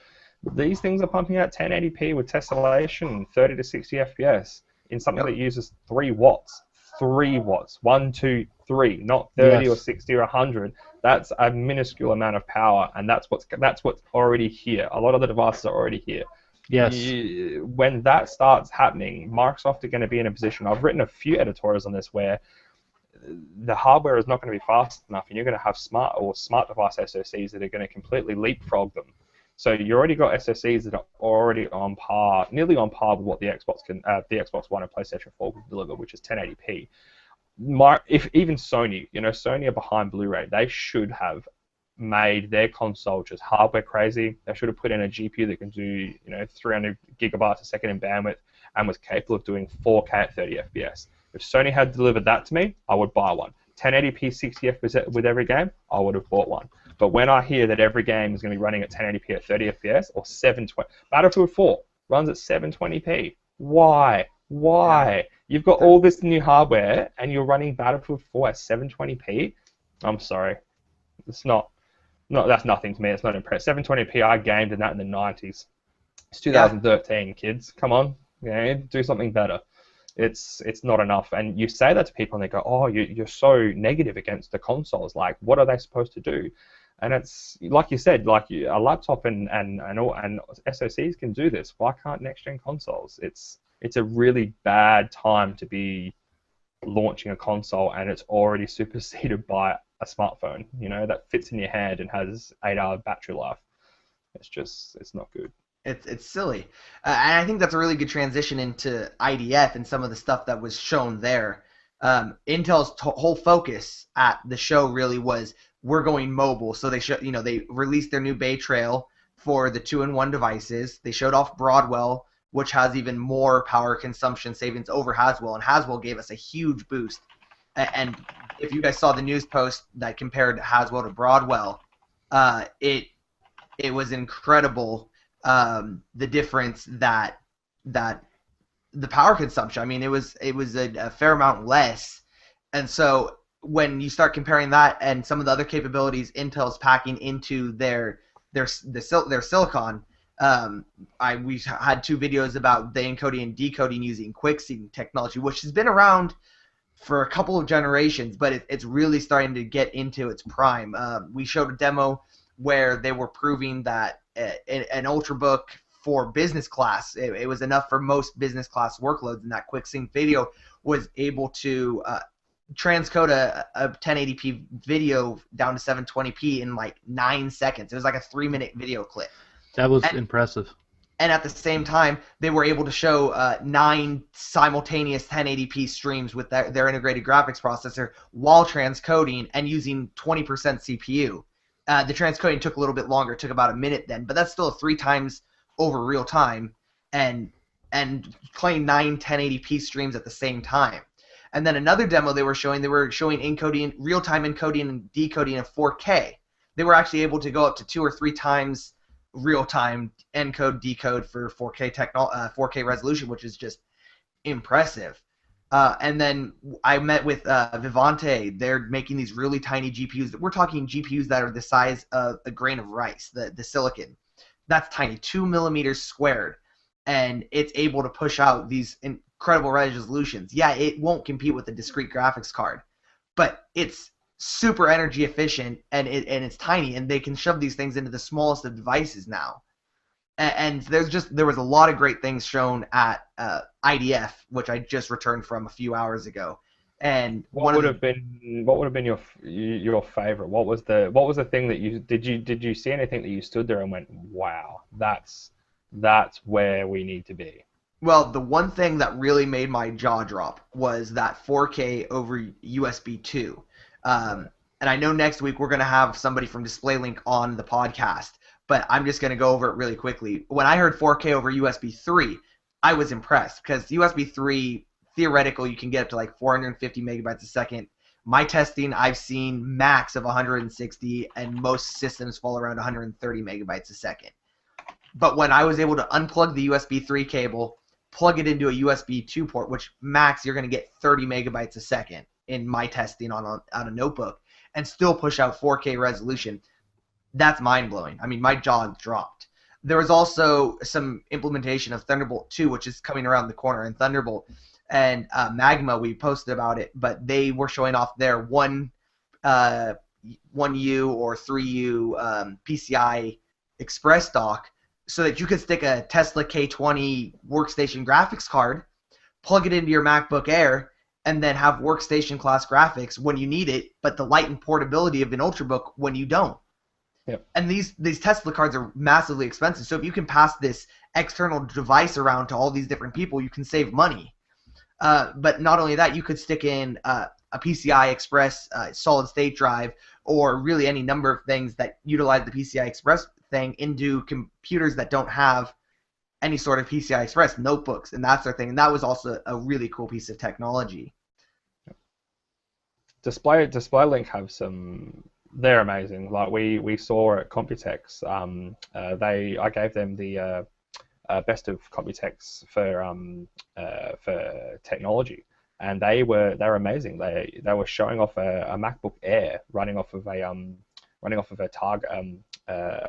these things are pumping out 1080p with tessellation, 30 to 60 FPS in something that uses 3 watts. 3 watts. 1, 2, 3, not 30 or 60 or 100. That's a minuscule amount of power, and that's what's already here. A lot of the devices are already here. Yes. When that starts happening, Microsoft are going to be in a position. I've written a few editorials on this where the hardware is not going to be fast enough, and you're going to have smart device SoCs that are going to completely leapfrog them. So you already got SoCs that are already on par, nearly on par with what the Xbox One and PlayStation 4 can deliver, which is 1080p. If even Sony, Sony are behind Blu-ray, they should have made their console just hardware crazy. They should have put in a GPU that can do 300 gigabytes a second in bandwidth and was capable of doing 4K at 30 FPS. If Sony had delivered that to me, I would buy one. 1080p 60 FPS with every game, I would have bought one. But when I hear that every game is going to be running at 1080p at 30 FPS or 720, Battlefield 4 runs at 720p. Why? Yeah. You've got all this new hardware and you're running Battlefield 4 at 720p? I'm sorry. That's nothing to me. It's not impressive. 720p, I gamed in that in the 90s. It's 2013, kids. Come on. Do something better. It's not enough. And you say that to people and they go, oh, you're so negative against the consoles. Like, what are they supposed to do? And it's, like you said, like a laptop and SoCs can do this. Why can't next-gen consoles? It's a really bad time to be launching a console and it's already superseded by a smartphone, that fits in your hand and has 8-hour battery life. It's not good. It's silly. And I think that's a really good transition into IDF and some of the stuff that was shown there. Intel's whole focus at the show really was we're going mobile. So they released their new Bay Trail for the 2-in-1 devices. They showed off Broadwell, which has even more power consumption savings over Haswell, and Haswell gave us a huge boost. And if you guys saw the news post that compared Haswell to Broadwell, it was incredible. The difference that the power consumption. I mean, it was a fair amount less, and so when you start comparing that and some of the other capabilities Intel's packing into their silicon, we had 2 videos about the encoding and decoding using QuickSync technology, which has been around for a couple of generations, but it's really starting to get into its prime. We showed a demo where they were proving that an Ultrabook for business class, it was enough for most business class workloads, and that QuickSync video was able to transcode a 1080p video down to 720p in like 9 seconds. It was like a 3-minute video clip. That was impressive. And at the same time, they were able to show 9 simultaneous 1080p streams with their integrated graphics processor while transcoding and using 20% CPU. The transcoding took a little bit longer. It took about a minute then, but that's still 3 times over real time and playing 9 1080p streams at the same time. And then another demo they were showing encoding, real-time encoding and decoding in 4K. They were actually able to go up to 2 or 3 times real-time encode decode for 4K resolution, which is just impressive. And then I met with Vivante. They're making these really tiny GPUs. We're talking GPUs that are the size of a grain of rice, the silicon. That's tiny, 2 millimeters squared, and it's able to push out these incredible resolutions. Yeah, it won't compete with a discrete graphics card, but it's super energy efficient and it's tiny, and they can shove these things into the smallest of devices now. And there was a lot of great things shown at IDF, which I just returned from a few hours ago. And what would have been your favorite? What was the thing that you did you see anything that you stood there and went, wow, that's where we need to be? Well, the one thing that really made my jaw drop was that 4K over USB 2. And I know next week we're going to have somebody from DisplayLink on the podcast, but I'm just going to go over it really quickly. When I heard 4K over USB 3, I was impressed because USB 3, theoretical, you can get up to like 450 megabytes a second. My testing, I've seen max of 160, and most systems fall around 130 megabytes a second. But when I was able to unplug the USB 3 cable, plug it into a USB 2 port, which max you're going to get 30 megabytes a second in my testing on a notebook, and still push out 4K resolution, that's mind-blowing. I mean, my jaw dropped. There was also some implementation of Thunderbolt 2, which is coming around the corner, and Thunderbolt and Magma, we posted about it, but they were showing off their 1U or 3U PCI Express dock so that you could stick a Tesla K20 workstation graphics card, plug it into your MacBook Air, and then have workstation class graphics when you need it, but the light and portability of an Ultrabook when you don't. Yep. And these Tesla cards are massively expensive, so if you can pass this external device around to all these different people, you can save money. But not only that, you could stick in a PCI Express solid state drive, or really any number of things that utilize the PCI Express thing into computers that don't have any sort of PCI Express, notebooks, and that sort of thing. And that was also a really cool piece of technology. DisplayLink have some. They're amazing. Like we saw at Computex, I gave them the best of Computex for technology, and they were amazing. They were showing off a MacBook Air running off of a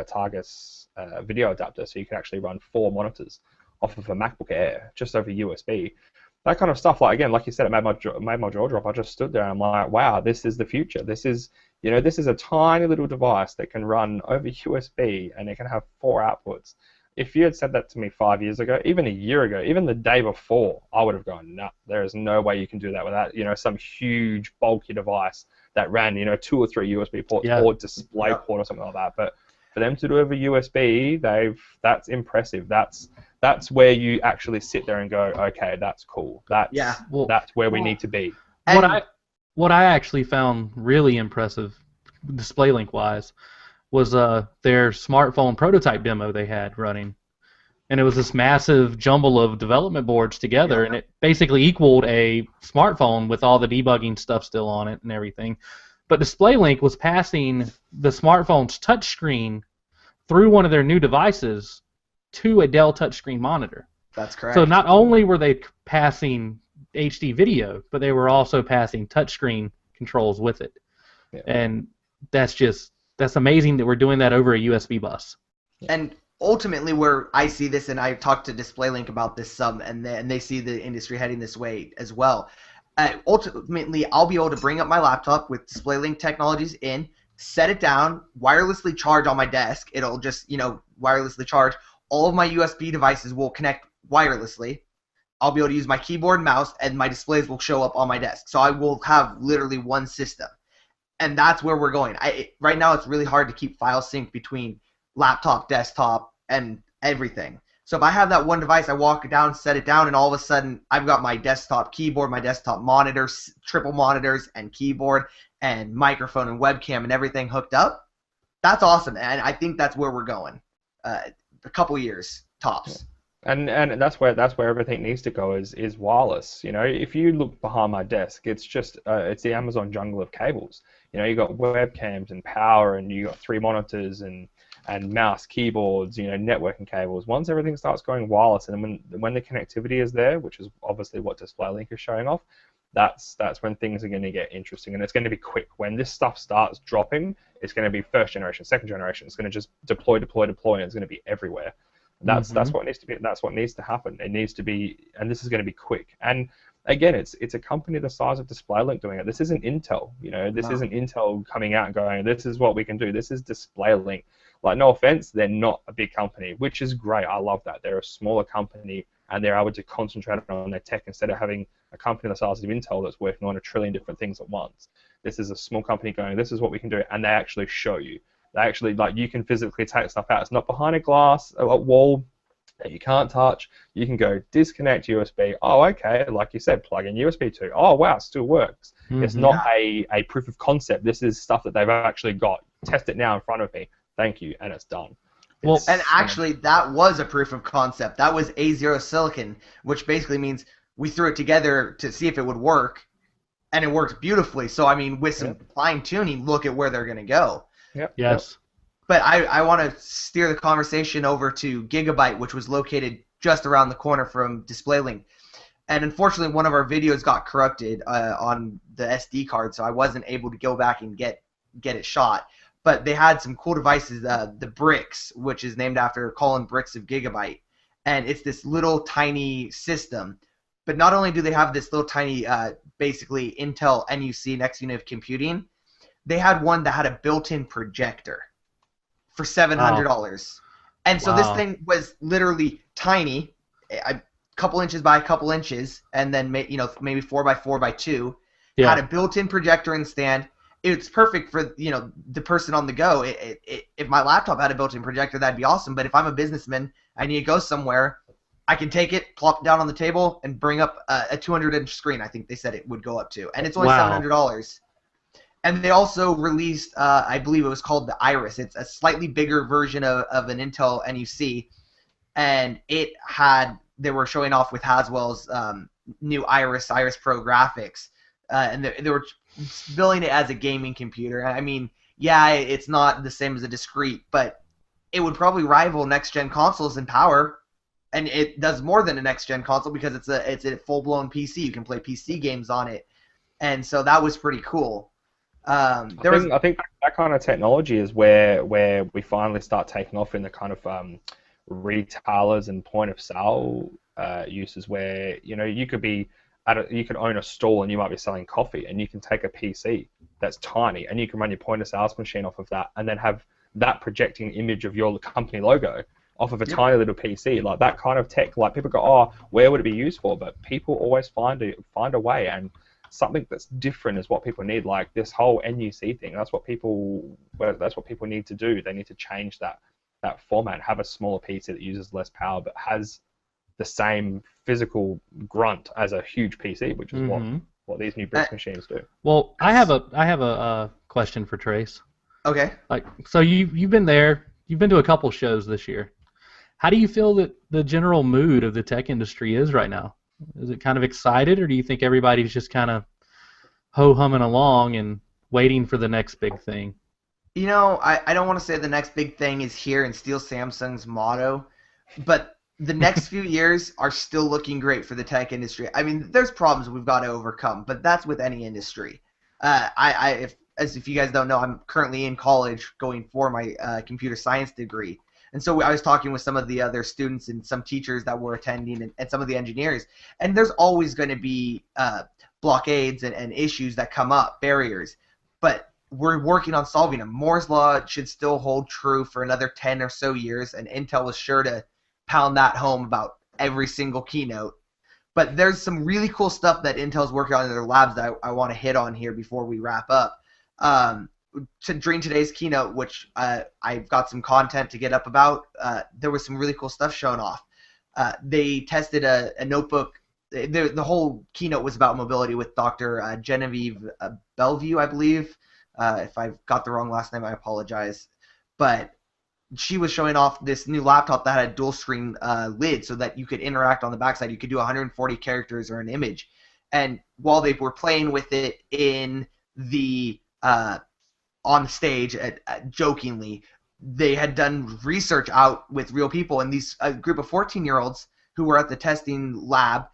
Targus video adapter, so you can actually run 4 monitors off of a MacBook Air just over USB. That kind of stuff, like again, like you said, it made my jaw drop. I just stood there and I'm like, wow, this is the future. This is a tiny little device that can run over USB and it can have 4 outputs. If you had said that to me 5 years ago, even a year ago, even the day before, I would have gone, no, there is no way you can do that without, some huge bulky device that ran, 2 or 3 USB ports or display port or something like that. But for them to do over USB, that's impressive. That's where you actually sit there and go, okay, that's cool. That's where we need to be. What I actually found really impressive, DisplayLink wise, was their smartphone prototype demo they had running, and it was this massive jumble of development boards together, and it basically equaled a smartphone with all the debugging stuff still on it and everything. But DisplayLink was passing the smartphone's touchscreen through one of their new devices to a Dell touchscreen monitor. That's correct. So not only were they passing HD video, but they were also passing touchscreen controls with it. Yeah. And that's amazing that we're doing that over a USB bus. And ultimately, where I see this, and I've talked to DisplayLink about this some, and they see the industry heading this way as well. Ultimately, I'll be able to bring up my laptop with DisplayLink technologies in, set it down, wirelessly charge on my desk. It'll just, wirelessly charge. All of my USB devices will connect wirelessly. I'll be able to use my keyboard and mouse, and my displays will show up on my desk. So I will have literally one system. And that's where we're going. Right now, it's really hard to keep file sync between laptop, desktop, and everything. So if I have that one device, I walk it down, set it down, and all of a sudden, I've got my desktop keyboard, my desktop monitors, triple monitors, and keyboard, and microphone and webcam, and everything hooked up. That's awesome, and I think that's where we're going. A couple years, tops. And that's where everything needs to go is wireless. If you look behind my desk, it's just it's the Amazon jungle of cables. You got webcams and power, and you got 3 monitors and mouse, keyboards, networking cables. Once everything starts going wireless, and when the connectivity is there, which is obviously what DisplayLink is showing off, that's when things are going to get interesting, and it's going to be quick. When this stuff starts dropping, it's going to be first generation, second generation. It's going to just deploy, and it's going to be everywhere. That's what needs to be. That's what needs to happen. It needs to be, and this is going to be quick. And again, it's a company the size of DisplayLink doing it. This isn't Intel. This isn't Intel coming out and going, this is what we can do. This is DisplayLink. Like, no offense, they're not a big company, which is great. I love that. They're a smaller company, and they're able to concentrate on their tech instead of having a company the size of Intel that's working on 1 trillion different things at once. This is a small company going, this is what we can do, and they actually show you. They actually, you can physically take stuff out. It's not behind a glass, a wall that you can't touch. You can go disconnect USB. Oh, okay, like you said, plug in USB 2. Oh, wow, it still works. It's not a proof of concept. This is stuff that they've actually got. Test it now in front of me. Thank you, and it's done. Well, And actually, that was a proof of concept. That was A0 silicon, which basically means we threw it together to see if it would work, and it worked beautifully. So, I mean, with some fine-tuning, look at where they're going to go. Yep. yes. But I want to steer the conversation over to Gigabyte, which was located just around the corner from DisplayLink. And unfortunately, one of our videos got corrupted on the SD card, so I wasn't able to go back and get it shot. But they had some cool devices, the Bricks, which is named after Colin Bricks of Gigabyte. And it's this little tiny system. But not only do they have this little tiny, basically Intel NUC, Next Unit of Computing, they had one that had a built-in projector for $700. And so this thing was literally tiny, a couple inches by a couple inches, and then maybe 4 by 4 by 2. Yeah. Had a built-in projector and stand. It's perfect for the person on the go. If my laptop had a built-in projector, that'd be awesome. But if I'm a businessman, I need to go somewhere, I can take it, plop it down on the table, and bring up a 200-inch screen. I think they said it would go up to, and it's only $700. And they also released, I believe it was called the Iris. It's a slightly bigger version of an Intel NUC, and they were showing off with Haswell's new Iris Pro graphics, and they were billing it as a gaming computer. I mean, yeah, it's not the same as a discrete, but it would probably rival next-gen consoles in power, and it does more than a next-gen console because it's a full-blown PC. You can play PC games on it, and so that was pretty cool. I think that kind of technology is where we finally start taking off in the kind of retailers and point of sale uses where you could be you could own a stall and you might be selling coffee, and you can take a PC that's tiny and you can run your point of sales machine off of that, and then have that projecting image of your company logo off of a tiny little PC. Like that kind of tech, like people go, oh, where would it be used for? But people always find a way, and something that's different is what people need. Like this whole NUC thing, that's what people need to do. They need to change that format, have a smaller PC that uses less power but has the same physical grunt as a huge PC, which is what these new Bricks machines do. Well, I have a question for Trace. Okay. Like, so you've been there. You've been to a couple shows this year. How do you feel that the general mood of the tech industry is right now? Is it kind of excited, or do you think everybody's just kind of ho-humming along and waiting for the next big thing? I don't want to say the next big thing is here and steal Samsung's motto, but the next few years are still looking great for the tech industry. I mean, there's problems we've got to overcome, but that's with any industry. If you guys don't know, I'm currently in college going for my computer science degree. And so I was talking with some of the other students and some teachers that were attending and some of the engineers. And there's always going to be blockades and issues that come up, barriers. But we're working on solving them. Moore's Law should still hold true for another 10 or so years, and Intel was sure to pound that home about every single keynote. But there's some really cool stuff that Intel's working on in their labs that I want to hit on here before we wrap up. During today's keynote, which I've got some content to get up about, there was some really cool stuff shown off. They tested a notebook. The whole keynote was about mobility with Dr. Genevieve Bellevue, I believe. If I've got the wrong last name, I apologize. But she was showing off this new laptop that had a dual screen lid so that you could interact on the backside. You could do 140 characters or an image. And while they were playing with it in the on stage, jokingly, they had done research out with real people, and these group of 14-year-olds who were at the testing lab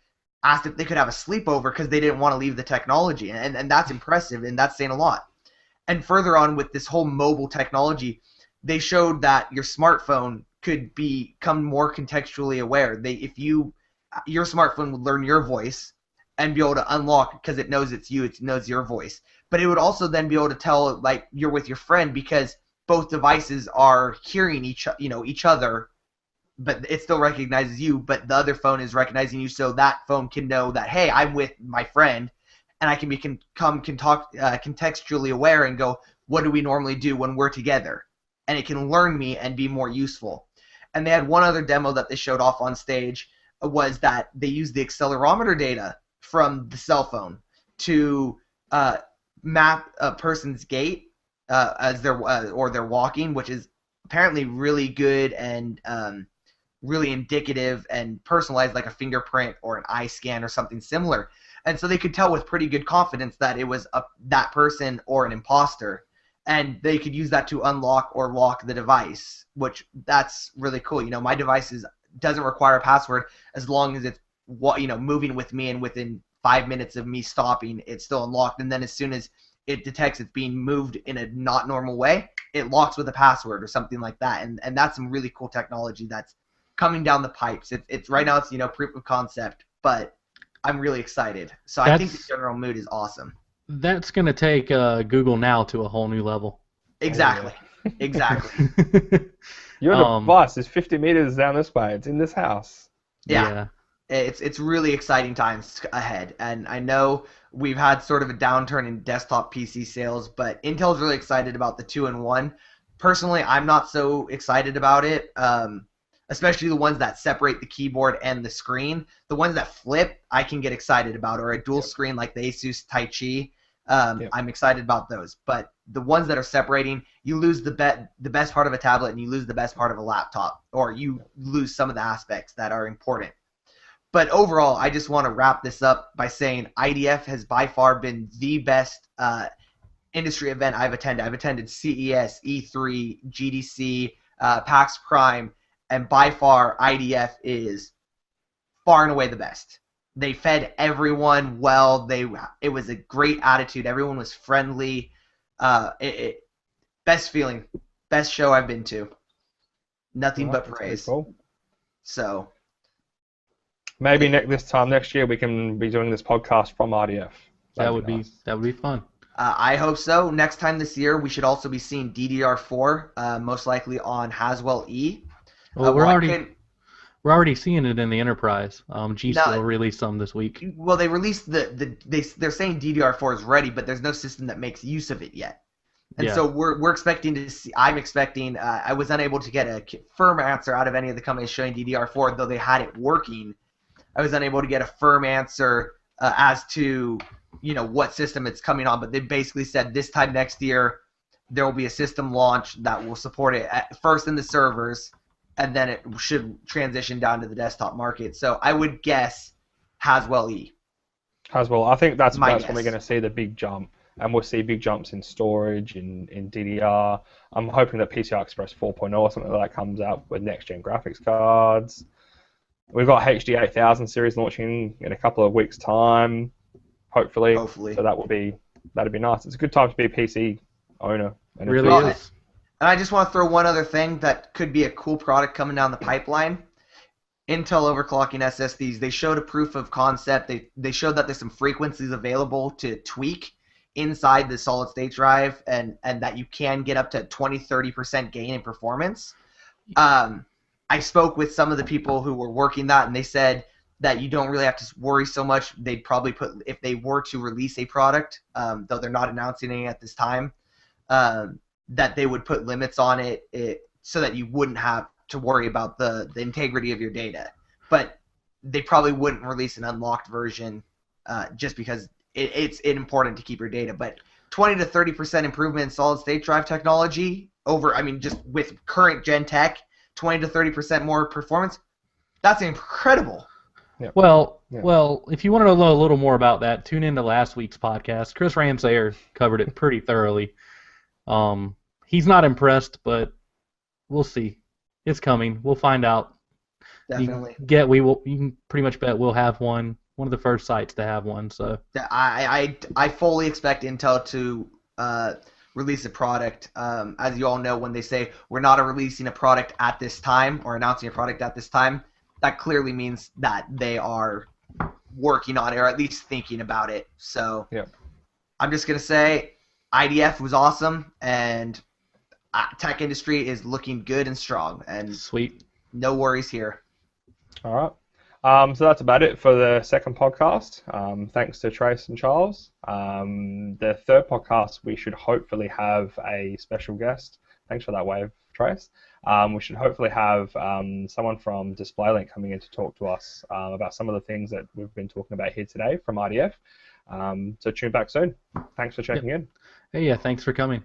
asked if they could have a sleepover because they didn't want to leave the technology, and that's impressive, and that's saying a lot. And further on with this whole mobile technology, they showed that your smartphone could become more contextually aware. Your smartphone would learn your voice and be able to unlock because it knows it's you, it knows your voice. But it would also then be able to tell like you're with your friend because both devices are hearing each other, but it still recognizes you, but the other phone is recognizing you, so that phone can know that, hey, I'm with my friend, and I can talk contextually aware and go, what do we normally do when we're together? And it can learn me and be more useful. And they had one other demo that they showed off on stage was that they used the accelerometer data from the cell phone to map a person's gait as they're walking, which is apparently really good and really indicative and personalized, like a fingerprint or an eye scan or something similar. And so they could tell with pretty good confidence that it was that person or an imposter, and they could use that to unlock or lock the device, which that's really cool. My device doesn't require a password as long as it's moving with me, and within 5 minutes of me stopping, it's still unlocked. And then as soon as it detects it's being moved in a not normal way, it locks with a password or something like that. And that's some really cool technology that's coming down the pipes. It's right now it's proof of concept, but I'm really excited. So I think the general mood is awesome. That's going to take Google Now to a whole new level. Exactly. Exactly. Your device is 50 meters down this way. It's in this house. Yeah. It's really exciting times ahead, and I know we've had sort of a downturn in desktop PC sales, but Intel's really excited about the 2-in-1. Personally, I'm not so excited about it, especially the ones that separate the keyboard and the screen. The ones that flip, I can get excited about, or a dual screen like the Asus Tai Chi. I'm excited about those, but the ones that are separating, you lose the best part of a tablet and you lose the best part of a laptop, or you lose some of the aspects that are important. But overall, I just want to wrap this up by saying IDF has by far been the best industry event I've attended. I've attended CES, E3, GDC, PAX Prime, and by far IDF is far and away the best. They fed everyone well. It was a great attitude. Everyone was friendly. Best feeling, best show I've been to. Nothing but praise. Cool. So maybe this time next year we can be doing this podcast from RDF. That would be fun. I hope so. Next time this year, we should also be seeing DDR4, most likely on Haswell E. Well, we're already seeing it in the enterprise. G Skill released some this week. Well, they released they're saying DDR4 is ready, but there's no system that makes use of it yet. And so we're expecting to see. I'm expecting. I was unable to get a firm answer out of any of the companies showing DDR4, though they had it working. I was unable to get a firm answer as to what system it's coming on, but they basically said this time next year there will be a system launch that will support it at first in the servers, and then it should transition down to the desktop market. So I would guess Haswell E. Haswell, I think that's when we're going to see the big jump, and we'll see big jumps in storage, in DDR. I'm hoping that PCI Express 4.0 or something like that comes out with next-gen graphics cards. We've got HD 8000 series launching in a couple of weeks' time, hopefully. So that'd be nice. It's a good time to be a PC owner. And it really is. And I just want to throw one other thing that could be a cool product coming down the pipeline. Intel overclocking SSDs. They showed a proof of concept. They showed that there's some frequencies available to tweak inside the solid state drive, and that you can get up to 20-30% gain in performance. I spoke with some of the people who were working that, and they said that you don't really have to worry so much. They'd probably if they were to release a product, though they're not announcing any at this time, that they would put limits on it so that you wouldn't have to worry about the integrity of your data. But they probably wouldn't release an unlocked version just because it's important to keep your data. But 20-30% improvement in solid state drive technology just with current gen tech, 20-30% more performance, that's incredible. Yeah. Well, if you want to know a little more about that, tune into last week's podcast. Chris Ramsayer covered it pretty thoroughly. He's not impressed, but we'll see. It's coming. We'll find out. Definitely. You can pretty much bet we'll have one of the first sites to have one. So I fully expect Intel to release a product. As you all know, when they say we're not releasing a product at this time or announcing a product at this time, that clearly means that they are working on it or at least thinking about it. So I'm just going to say IDF was awesome, and tech industry is looking good and strong. And sweet. No worries here. All right. So that's about it for the second podcast. Thanks to Trace and Charles. The third podcast, we should hopefully have a special guest. Thanks for that wave, Trace. We should hopefully have someone from DisplayLink coming in to talk to us about some of the things that we've been talking about here today from IDF. So tune back soon. Thanks for checking in. Hey, thanks for coming.